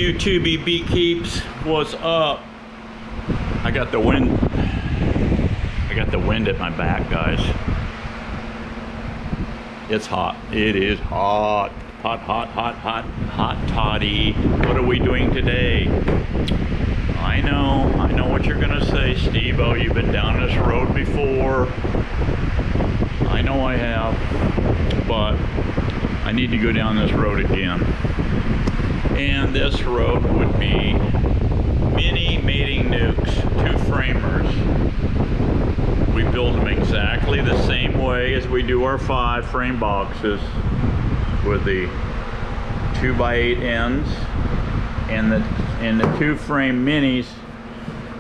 YouTubey beekeeps, what's up? I got the wind at my back, guys. It's hot. It is hot. Hot toddy. What are we doing today? I know what you're gonna say, Steveo. You've been down this road before. I know I have, but I need to go down this road again. And this road would be mini mating nukes, 2 framers. We build them exactly the same way as we do our 5 frame boxes, with the 2x8 ends, and the 2 frame minis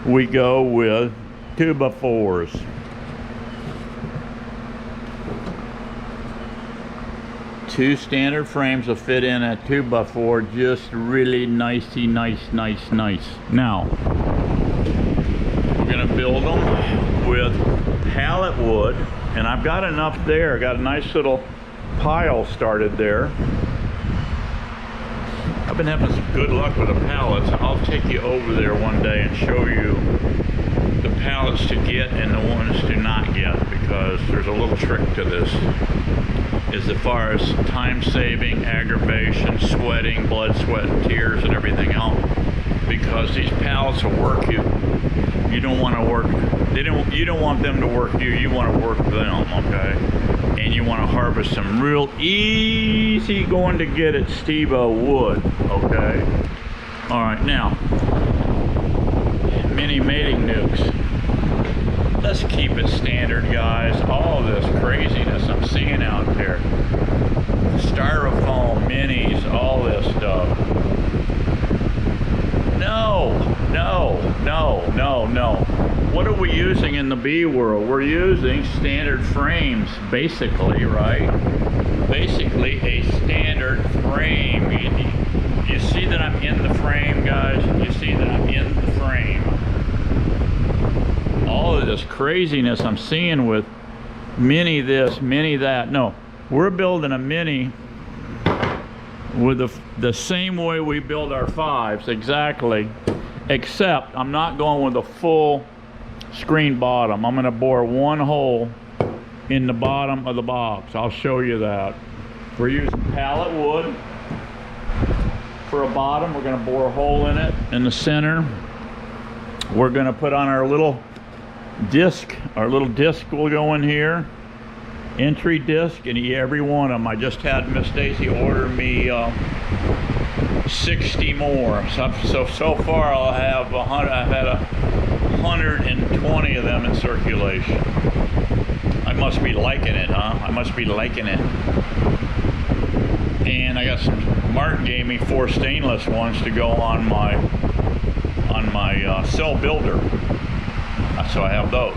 we go with 2x4s. Two standard frames will fit in at 2x4, just really nice. Now, we're gonna build them with pallet wood, and I've got enough there. Got a nice little pile started there. I've been having some good luck with the pallets. I'll take you over there one day and show you the pallets to get and the ones to not get, because there's a little trick to this. As far as time saving, aggravation, sweating, blood, sweat, and tears, and everything else, because these pallets will work you. You don't want to work. You don't want them to work you. You want to work them, okay? And you want to harvest some real easy going to get at Steveo wood, okay? All right, now mini mating nukes. Let's keep it standard, guys. All this craziness I'm seeing out there. Styrofoam, minis, all this stuff. No. What are we using in the bee world? We're using standard frames, basically, right? Basically a standard frame. You see that I'm in the frame, guys? You see that I'm in the frame. All of this craziness I'm seeing with mini this, mini that. No, we're building a mini with the same way we build our 5s, exactly, except I'm not going with a full screen bottom. I'm going to bore 1 hole in the bottom of the box. I'll show you that. We're using pallet wood for a bottom. We're going to bore a hole in it in the center. We're going to put on our little disc. Our little disc will go in here, entry disc, and every one of them. I just had Miss Daisy order me 60 more. So far I'll have 100. I've had 120 of them in circulation. I must be liking it, huh? I must be liking it. And I got some. Martin gave me 4 stainless ones to go on my cell builder. So I have those.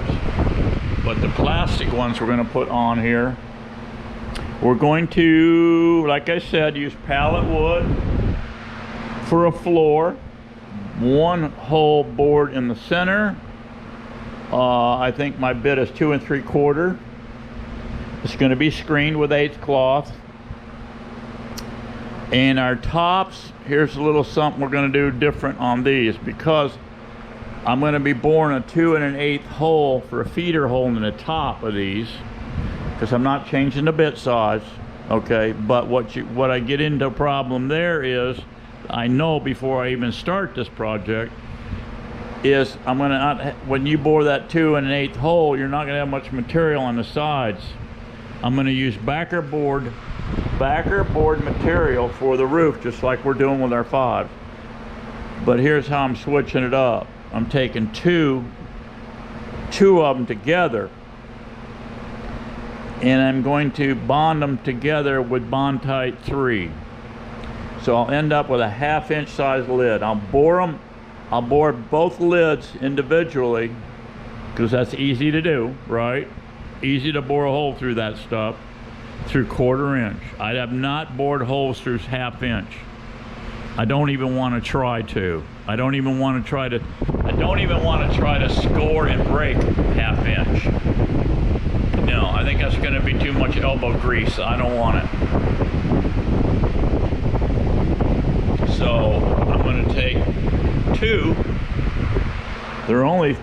But the plastic ones we're going to put on here, we're going to, like I said, use pallet wood for a floor, 1 hole bored in the center. I think my bit is 2 3/4. It's going to be screened with 8th cloth. And our tops, here's a little something we're going to do different on these, because I'm going to be boring a 2 1/8 hole for a feeder hole in the top of these, because I'm not changing the bit size, okay? But what I get into a problem there is, I know before I even start this project, is I'm going to, when you bore that 2 1/8 hole, you're not going to have much material on the sides. I'm going to use backer board material for the roof, just like we're doing with our 5. But here's how I'm switching it up. I'm taking two of them together, and I'm going to bond them together with Bondtite 3. So I'll end up with a 1/2 inch size lid. I'll bore both lids individually, because that's easy to do, right? Easy to bore a hole through that stuff, through 1/4 inch. I have not bored holes through 1/2 inch. I don't even want to try to. I don't even want to try to score and break 1/2 inch. No, I think that's going to be too much elbow grease. I don't want it. So I'm going to can take two. They're only,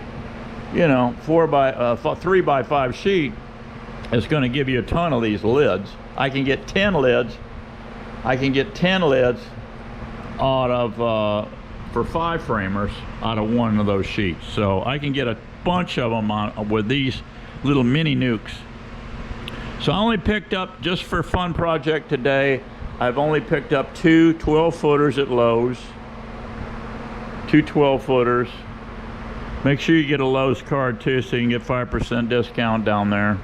you know, 3 by 5 sheet. It's going to give you a ton of these lids. I can get 10 lids. I can get 10 lids out of for 5 framers out of one of those sheets. So I can get a bunch of them on with these little mini nukes. So I only picked up, just for fun project today, I've only picked up 2 12-footers at Lowe's. 2 12-footers. Make sure you get a Lowe's card too, so you can get 5% discount down there.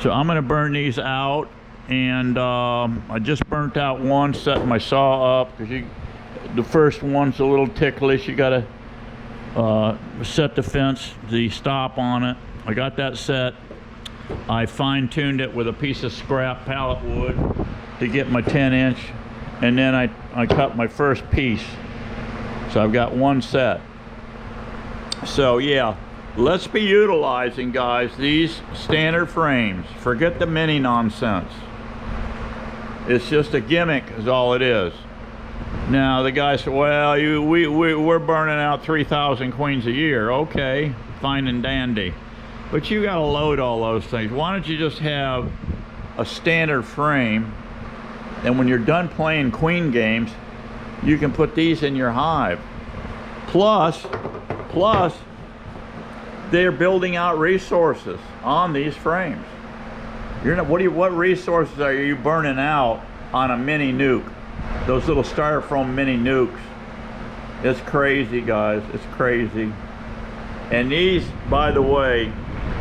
So I'm going to burn these out, and I just burnt out one, setting my saw up, because the first one's a little ticklish. You got to set the fence, the stop on it. I got that set. I fine-tuned it with a piece of scrap pallet wood to get my 10-inch, and then I cut my first piece. So I've got one set. So yeah, let's be utilizing, guys, these standard frames. Forget the mini nonsense. It's just a gimmick is all it is. Now the guy said, well, we're burning out 3,000 queens a year. Okay, fine and dandy. But you gotta load all those things. Why don't you just have a standard frame, and when you're done playing queen games, you can put these in your hive. Plus, they're building out resources on these frames. You're not, what resources are you burning out on a mini nuke? Those little styrofoam mini nukes. It's crazy, guys. It's crazy. And these, by the way,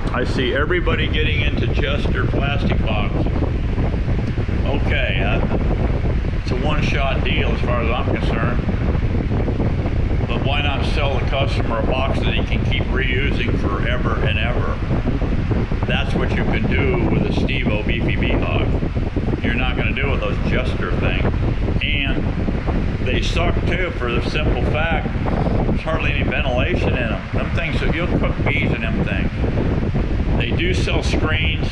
I see everybody getting into Chester plastic boxes. Okay, it's a one-shot deal as far as I'm concerned. But why not sell the customer a box that he can keep reusing forever and ever? That's what you can do with a Steveo BPB hog. You're not going to do with those Chester things. And they suck too, for the simple fact there's hardly any ventilation in them. Them things, you'll cook bees in them things. They do sell screens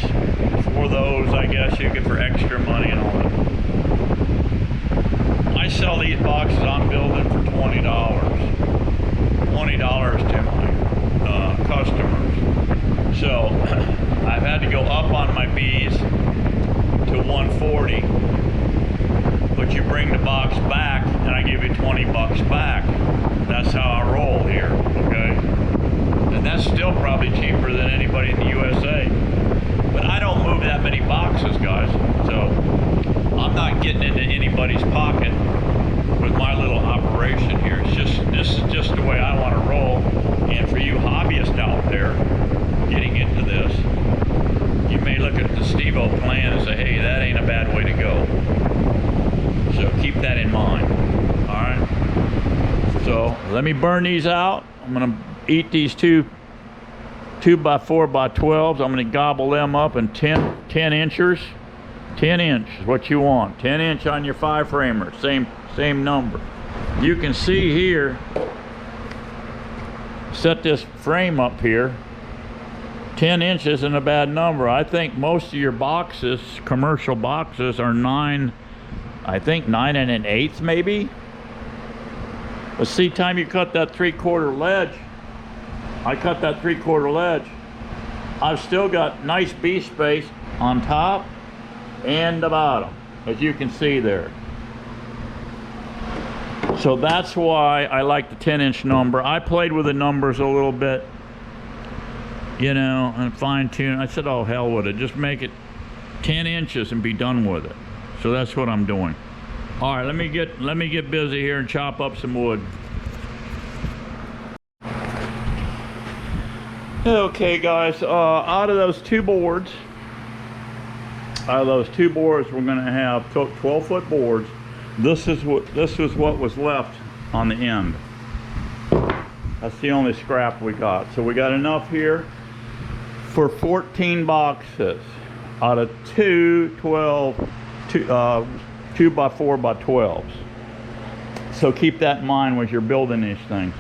for those, I guess you get for extra money and all that. I sell these boxes I'm building for $20. $20 to my customers. So I've had to go up on my bees to 140. But you bring the box back and I give you 20 bucks back. That's how I roll here, okay? And that's still probably cheaper than anybody in the USA. But I don't move that many boxes, guys. So I'm not getting into anybody's pocket with my little operation here. This is just the way I want to roll. And for you hobbyists out there getting into this, you may look at the Steveo plan and say, hey, that ain't a bad way to go. So keep that in mind. All right. So let me burn these out. I'm gonna eat these 2 by 4 by 12s. I'm gonna gobble them up in 10 inchers. 10 inch is what you want. 10 inch on your 5 framer. Same number. You can see here. Set this frame up here. 10 inches isn't a bad number. I think most of your boxes, commercial boxes, are 9. I think 9 1/8 maybe. But see, time you cut that 3/4 ledge, I cut that 3/4 ledge, I've still got nice bee space on top and the bottom, as you can see there. So that's why I like the 10-inch number. I played with the numbers a little bit, you know, and fine-tune. I said, oh, hell with it. Just make it 10 inches and be done with it. So that's what I'm doing. All right, let me get busy here and chop up some wood. Okay, guys. Out of those two boards, we're going to have 12-foot boards. This was what was left on the end. That's the only scrap we got. So we got enough here for 14 boxes out of 2 by 4 by 12s. So keep that in mind when you're building these things.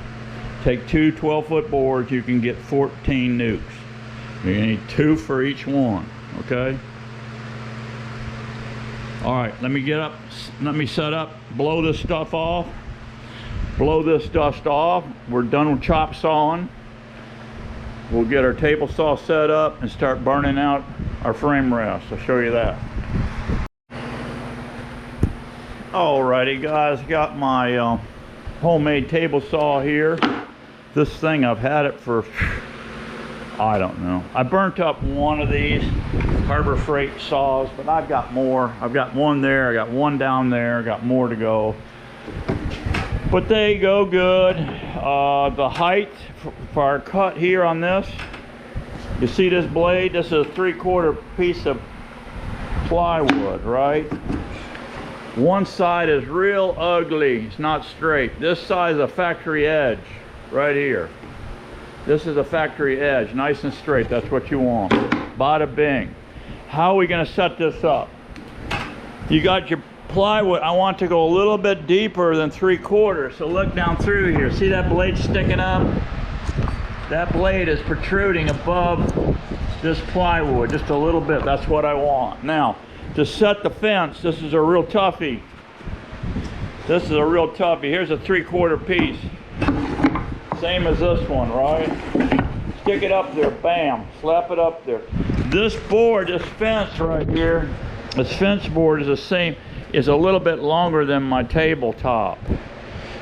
Take 2 12-foot boards, you can get 14 nukes. You need 2 for each one, okay? All right, let me get up, let me set up, blow this stuff off. blow this dust off. We're done with chop sawing. We'll get our table saw set up and start burning out our frame rest. I'll show you that. Alrighty guys, got my homemade table saw here. This thing, I've had it for, I don't know. I burnt up one of these Harbor Freight saws, but I've got more. I've got one there, I got one down there, I got more to go. But they go good. The height for our cut here on this, you see this blade? This is a 3/4 piece of plywood, right? One side is real ugly, it's not straight. This side is a factory edge, right here. This is a factory edge, nice and straight, that's what you want. Bada bing. How are we gonna set this up? You got your plywood. I want to go a little bit deeper than 3/4, so look down through here. See that blade sticking up? That blade is protruding above this plywood, just a little bit, that's what I want. Now, to set the fence, this is a real toughie. This is a real toughie. Here's a 3/4 piece. Same as this one, right? Stick it up there, bam, slap it up there. This board, this fence right here, this fence board is the same, is a little bit longer than my tabletop.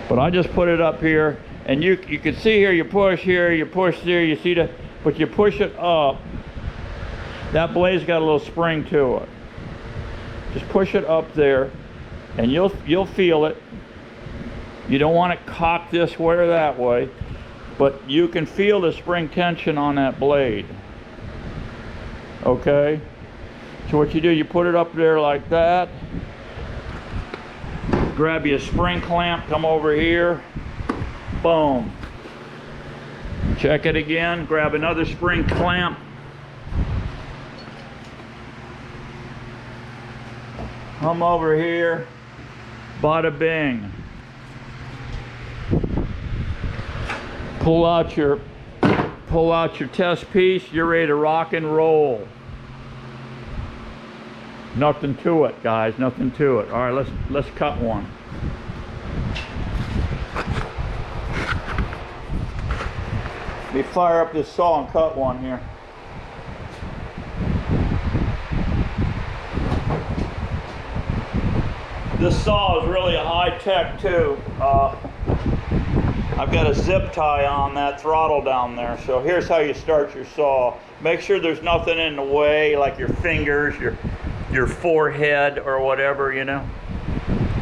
But I just put it up here, and you can see here, you push here, you push there, you see that, but you push it up, that blade's got a little spring to it. Just push it up there, and you'll feel it. You don't want it cocked this way or that way, but you can feel the spring tension on that blade. Okay? So what you do, you put it up there like that. Grab you a spring clamp, come over here. Boom. Check it again, grab another spring clamp. Come over here, bada bing. Pull out your test piece, you're ready to rock and roll. Nothing to it, guys, nothing to it. All right, let's cut one. Let me fire up this saw and cut one here. This saw is really a high-tech too. I've got a zip tie on that throttle down there. So here's how you start your saw. Make sure there's nothing in the way, like your fingers, your forehead or whatever, you know,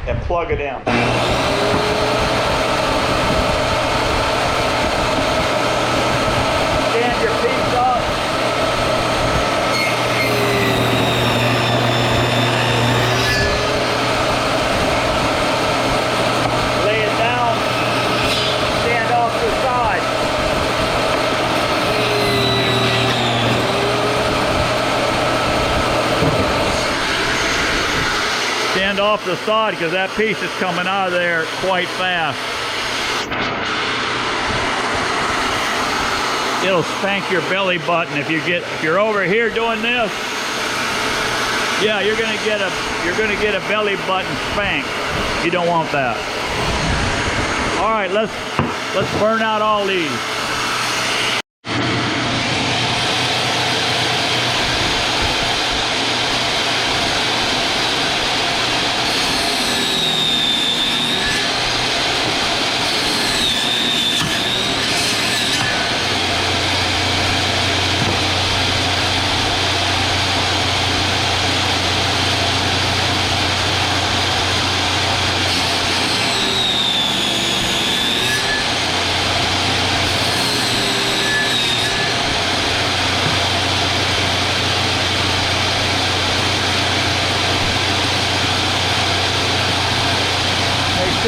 and plug it in. Stand your piece up. Lay it down. Stand off to the side. Stand off the side because that piece is coming out of there quite fast. It'll spank your belly button if you're over here doing this. Yeah, you're gonna get a belly button spank. You don't want that. All right, let's burn out all these.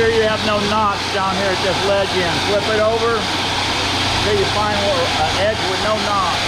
Make sure you have no knots down here at this ledge end. Flip it over until you find an edge with no knots.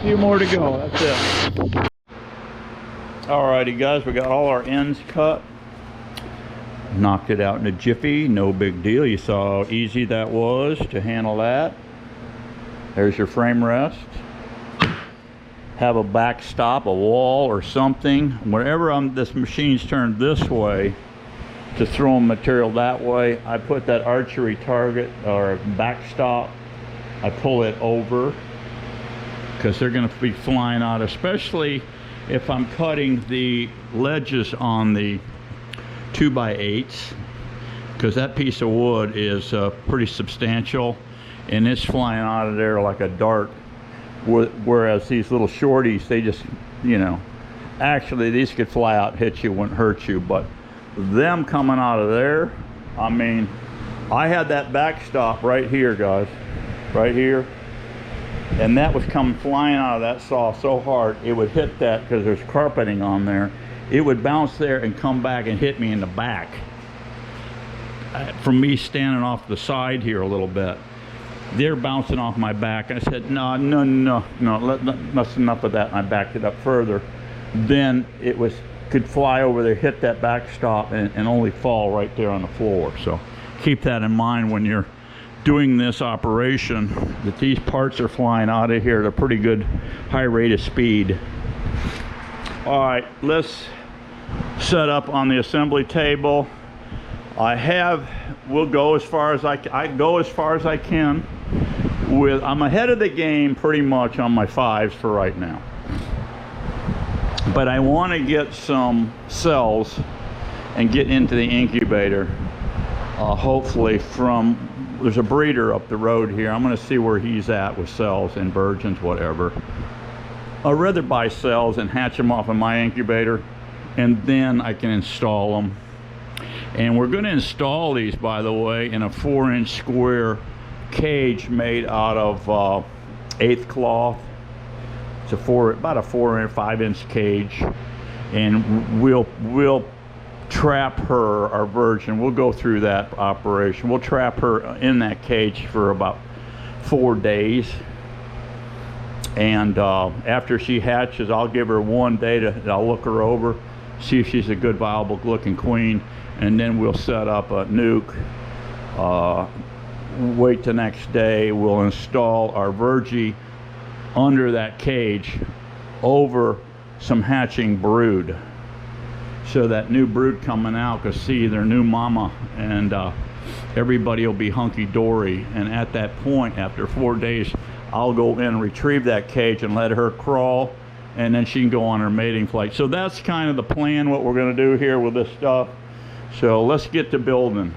few more to go, that's it. Alrighty guys, we got all our ends cut. Knocked it out in a jiffy, no big deal. You saw how easy that was to handle that. There's your frame rest. Have a backstop, a wall or something. Whenever this machine's turned this way to throw material that way, I put that archery target or backstop, I pull it over because they're going to be flying out, especially if I'm cutting the ledges on the 2x8s, because that piece of wood is pretty substantial and it's flying out of there like a dart. Whereas these little shorties, they just, you know, actually these could fly out, hit you, wouldn't hurt you, but them coming out of there, I mean, I had that backstop right here, guys, right here, and that was coming flying out of that saw so hard it would hit that, because there's carpeting on there, it would bounce there and come back and hit me in the back from me standing off the side here a little bit. They're bouncing off my back. I said, no, that's enough of that, and I backed it up further. Then it could fly over there, hit that backstop, and only fall right there on the floor. So keep that in mind when you're doing this operation, that these parts are flying out of here at a pretty good high rate of speed. All right, let's set up on the assembly table. We'll go as far as I go as far as I can. I'm ahead of the game pretty much on my 5s for right now. But I want to get some cells and get into the incubator. Hopefully there's a breeder up the road here. I'm going to see where he's at with cells and virgins, whatever. I'd rather buy cells and hatch them off in my incubator, and then I can install them. And we're going to install these, by the way, in a 4-inch square cage made out of 8th cloth. It's about a 5-inch cage, and we'll trap her, our virgin. We'll go through that operation. We'll trap her in that cage for about 4 days, and after she hatches, I'll give her 1 day I'll look her over, see if she's a good, viable looking queen, and then we'll set up a nuke. Wait the next day, we'll install our Virgie under that cage over some hatching brood, so that new brood coming out can see their new mama, and everybody will be hunky-dory. And at that point, after 4 days, I'll go in and retrieve that cage and let her crawl, and then she can go on her mating flight. So that's kind of the plan, what we're going to do here with this stuff. So let's get to building.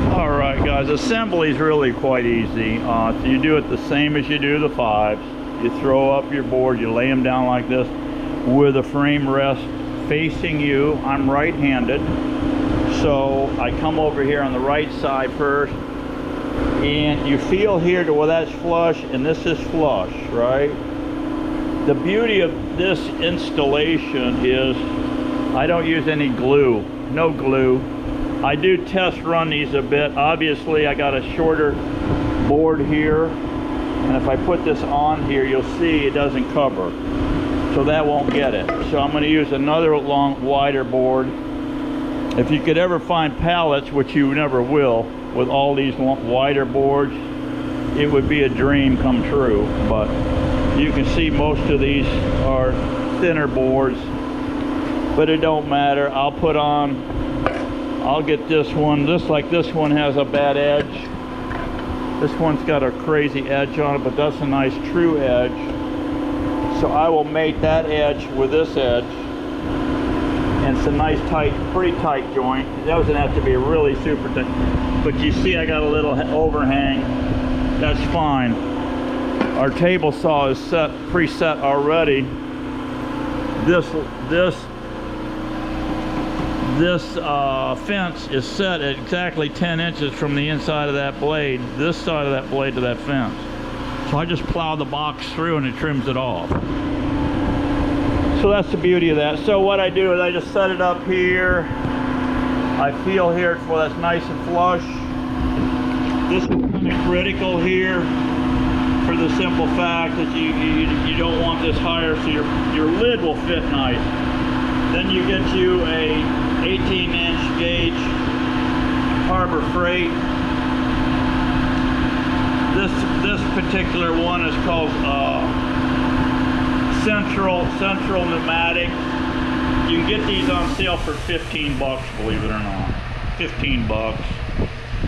Alright guys, assembly is really quite easy. So you do it the same as you do the 5s. You throw up your board, you lay them down like this with a frame rest facing you. I'm right-handed, so I come over here on the right side first, and you feel here to where that's flush and this is flush, right? The beauty of this installation is I don't use any glue, no glue. I do test run these a bit. Obviously I got a shorter board here, and if I put this on here, you'll see it doesn't cover, so that won't get it. So I'm going to use another wider board. If you could ever find pallets, which you never will, with all these wider boards, it would be a dream come true. But you can see most of these are thinner boards, but it don't matter. I'll get this one, just like this one has a bad edge. This one's got a crazy edge on it, but that's a nice true edge. So I will mate that edge with this edge, and it's a nice tight, pretty tight joint. That doesn't have to be really super tight, but you see I got a little overhang. That's fine. Our table saw is preset already. This fence is set at exactly 10 inches from the inside of that blade, this side of that blade to that fence. So I just plow the box through and it trims it off. So that's the beauty of that. So what I do is I just set it up here. I feel here for that's nice and flush. This is kind of critical here. for the simple fact that you don't want this higher, so your lid will fit nice. Then you get you a 18-inch gauge Harbor Freight. This particular one is called Central Pneumatic. You can get these on sale for 15 bucks, believe it or not. 15 bucks,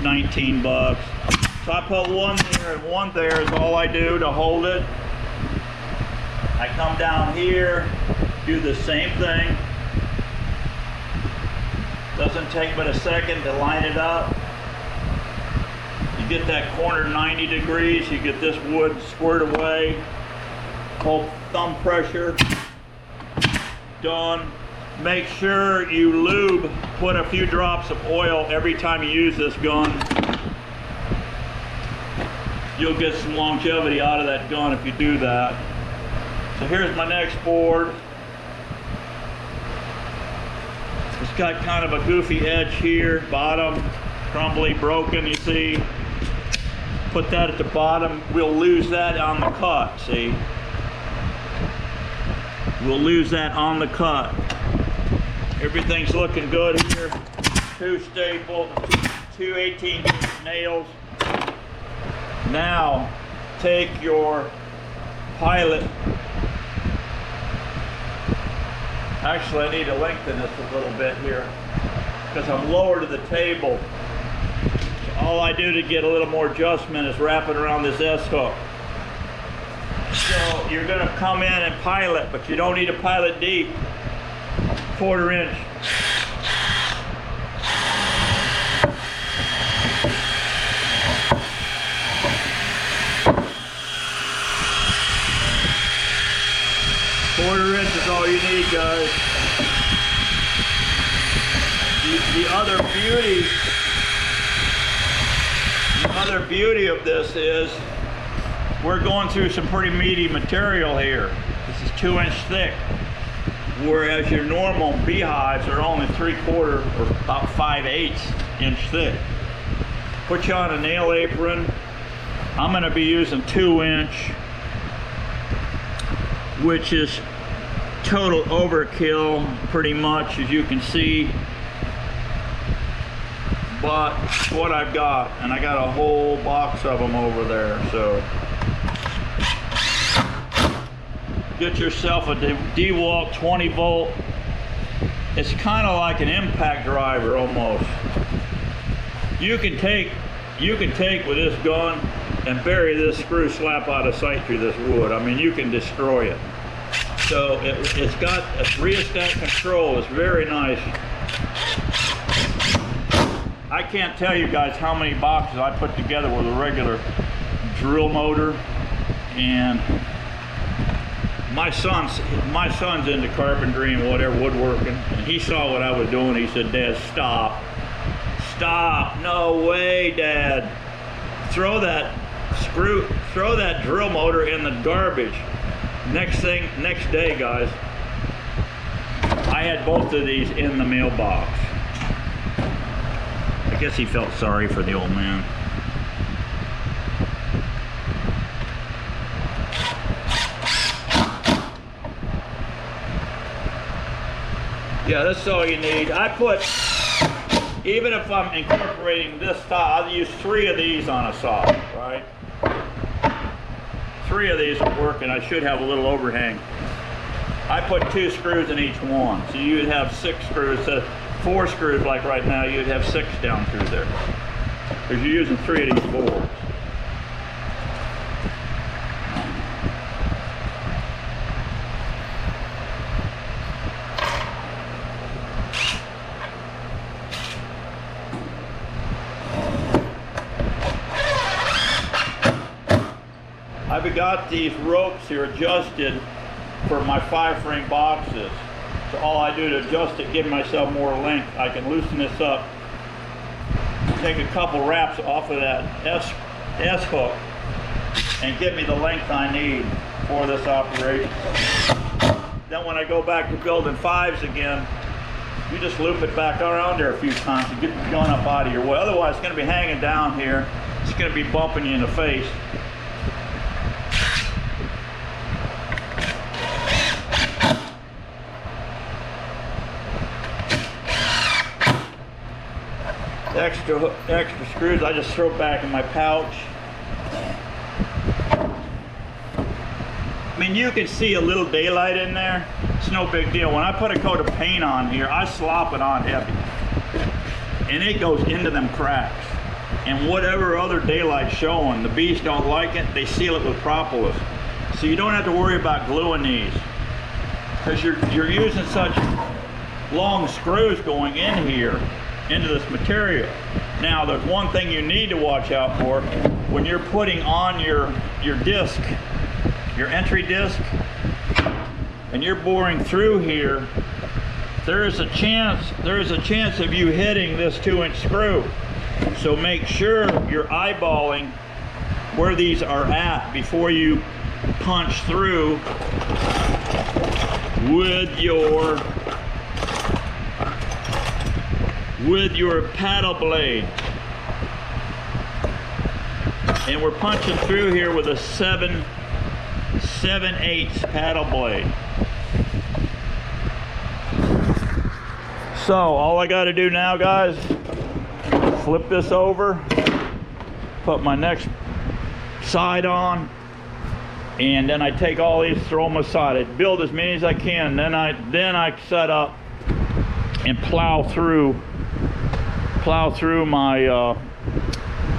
19 bucks. So I put one there and one there is all I do to hold it. I come down here, do the same thing. Doesn't take but a second to line it up. You get that corner 90 degrees, you get this wood squared away. Hold thumb pressure. Done. Make sure you lube, put a few drops of oil every time you use this gun. You'll get some longevity out of that gun if you do that. So here's my next board. It's got kind of a goofy edge here, bottom, crumbly, broken, you see. Put that at the bottom. We'll lose that on the cut, see. We'll lose that on the cut. Everything's looking good here. Two staple, two 18-inch nails. Now, take your pilot. Actually, I need to lengthen this a little bit here because I'm lower to the table. So all I do to get a little more adjustment is wrap it around this S-hook. So you're going to come in and pilot, but you don't need to pilot deep. 1/4 inch. Quarter inch is all you need, guys. The other beauty of this is we're going through some pretty meaty material here. This is 2-inch thick, whereas your normal beehives are only 3/4 or about 5/8 inch thick. Put you on a nail apron. I'm going to be using 2-inch, which is total overkill pretty much, as you can see, but what I've got, and I got a whole box of them over there. So get yourself a DeWalt 20 volt. It's kind of like an impact driver almost. You can take with this gun and bury this screw slap out of sight through this wood. I mean, you can destroy it. So it's got a rheostat control. It's very nice. I can't tell you guys how many boxes I put together with a regular drill motor. And my son's into carpentry and whatever, woodworking, and he saw what I was doing. He said, "Dad, stop. Stop. No way, Dad. Throw that drill motor in the garbage." Next day, guys, I had both of these in the mailbox. I guess he felt sorry for the old man. Yeah, that's all you need. I put, even if I'm incorporating this saw, I'll use 3 of these on a saw, right? 3 of these will work, and I should have a little overhang. I put 2 screws in each one, so you would have 6 screws. So 4 screws, like right now, you'd have 6 down through there, because you're using 3 of these boards. I've got these ropes here adjusted for my 5-frame boxes. So all I do to adjust it, give myself more length, I can loosen this up, take a couple wraps off of that S hook, and get me the length I need for this operation. Then when I go back to building 5s again, you just loop it back around there a few times to get the gun up out of your way. Otherwise, it's going to be hanging down here. It's going to be bumping you in the face. extra screws I just throw back in my pouch. I mean, you can see a little daylight in there. It's no big deal. When I put a coat of paint on here, I slop it on heavy, and it goes into them cracks. And whatever other daylight's showing, the bees don't like it. They seal it with propolis, so you don't have to worry about gluing these, because you're using such long screws going in here into this material. Now, there's one thing you need to watch out for when you're putting on your disc, your entry disc, and you're boring through here. There is a chance of you hitting this 2-inch screw. So make sure you're eyeballing where these are at before you punch through with your paddle blade. And we're punching through here with a 7/8 paddle blade. So all I got to do now, guys, flip this over, put my next side on, and then I take all these, throw them aside. I build as many as I can, then I set up and plow through my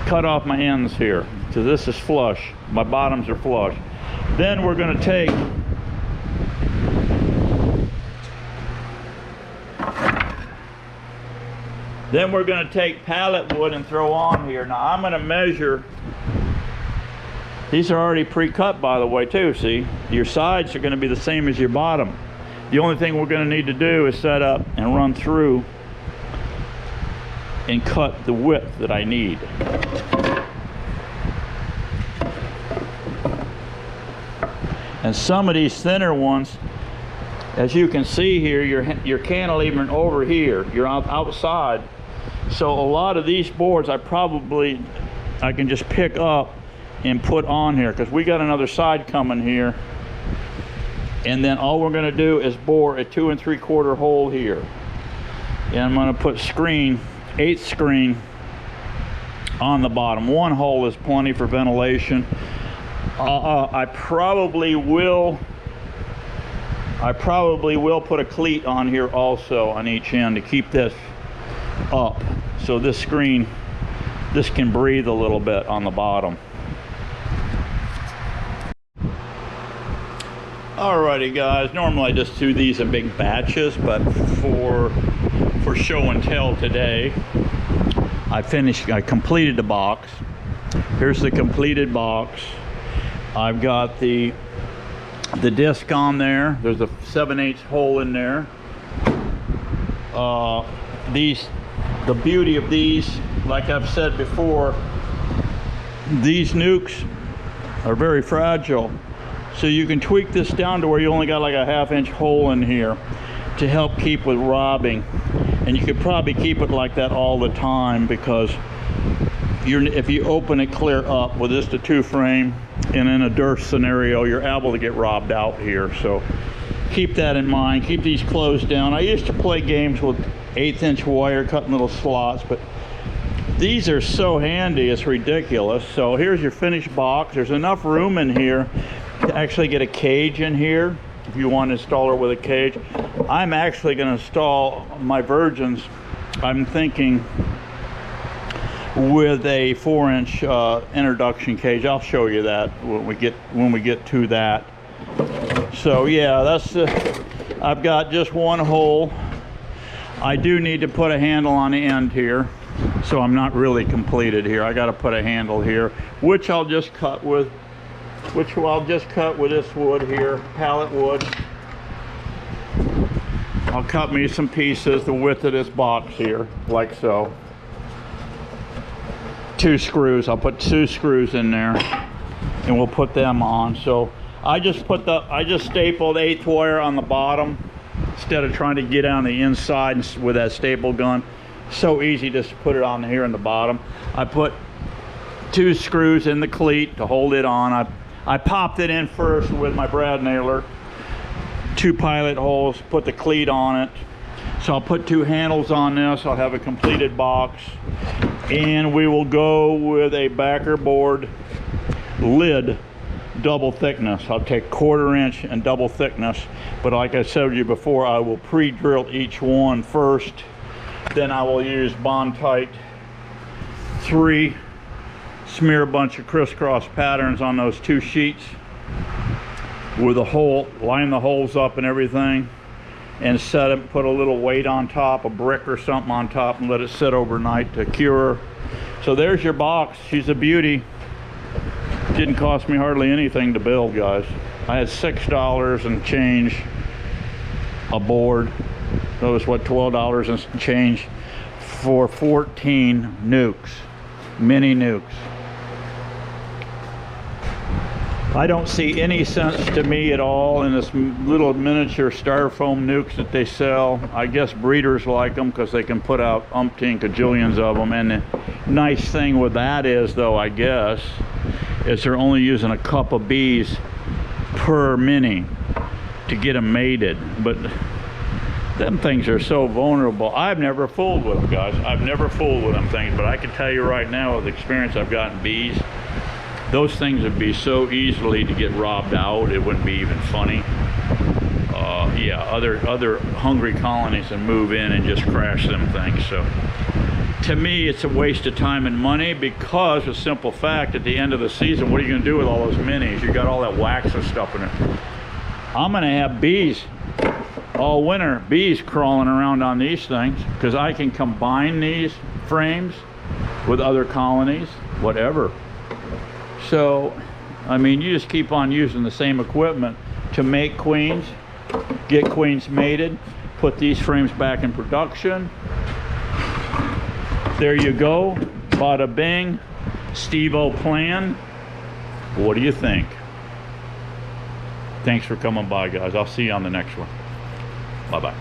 cut off my ends here. So this is flush, my bottoms are flush. Then we're going to take pallet wood and throw on here. Now I'm going to measure. These are already pre-cut, by the way, too. See, your sides are going to be the same as your bottom. The only thing we're going to need to do is set up and run through and cut the width that I need. And some of these thinner ones, as you can see here, you're cantilevering over here. You're outside. So a lot of these boards I can just pick up and put on here, because we got another side coming here. And then all we're going to do is bore a 2 3/4 hole here. And I'm going to put 8th screen on the bottom. One hole is plenty for ventilation. I probably will put a cleat on here also on each end to keep this up, so this can breathe a little bit on the bottom. Alrighty, guys, normally I just do these in big batches, but for show and tell today, I completed the box. Here's the completed box. I've got the disc on there. There's a 7/8 hole in there. The beauty of these, like I've said before, these nukes are very fragile. So you can tweak this down to where you only got like a 1/2 inch hole in here to help keep with robbing. And you could probably keep it like that all the time, because if you open it clear up with just a 2-frame and in a dirt scenario, you're able to get robbed out here. So keep that in mind. Keep these closed down. I used to play games with 1/8 inch wire, cutting little slots, but these are so handy, it's ridiculous. So here's your finished box. There's enough room in here to actually get a cage in here if you want to install it with a cage. I'm actually going to install my Virgins, I'm thinking, with a 4-inch introduction cage. I'll show you that when we get to that. So yeah, I've got just one hole. I do need to put a handle on the end here, so I'm not really completed here. I got to put a handle here, which I'll just cut with this wood here, pallet wood. I'll cut me some pieces the width of this box here, like so. 2 screws. I'll put 2 screws in there, and we'll put them on. So I just stapled 1/8 wire on the bottom instead of trying to get on the inside with that staple gun. So easy just to put it on here in the bottom. I put 2 screws in the cleat to hold it on. I popped it in first with my brad nailer. 2 pilot holes, put the cleat on it. So I'll put 2 handles on this. I'll have a completed box, and we will go with a backer board lid, double thickness. I'll take 1/4 inch and double thickness, but like I said to you before, I will pre-drill each one first. Then I will use Bondtite 3, smear a bunch of crisscross patterns on those 2 sheets with a hole, line the holes up and everything, and set it, put a little weight on top, a brick or something on top, and let it sit overnight to cure. So there's your box. She's a beauty. Didn't cost me hardly anything to build, guys. I had $6 and change a board. That was what, $12 and change for 14 nukes, mini nukes. I don't see any sense to me at all in this little miniature styrofoam nukes that they sell. I guess breeders like them because they can put out umpteen cajillions of them. And the nice thing with that is, though, I guess, is they're only using a cup of bees per mini to get them mated. But them things are so vulnerable. I've never fooled with them, guys. I've never fooled with them things, but I can tell you right now with the experience I've gotten bees, those things would be so easily to get robbed out, it wouldn't be even funny. Yeah, other hungry colonies and move in and just crash them things. So to me, it's a waste of time and money, because the simple fact, at the end of the season, what are you going to do with all those minis? You got all that wax and stuff in it. I'm going to have bees all winter, bees crawling around on these things, because I can combine these frames with other colonies, whatever. So, I mean, you just keep on using the same equipment to make queens, get queens mated, put these frames back in production. There you go, bada bing, Steveo plan. What do you think? Thanks for coming by, guys. I'll see you on the next one. Bye-bye.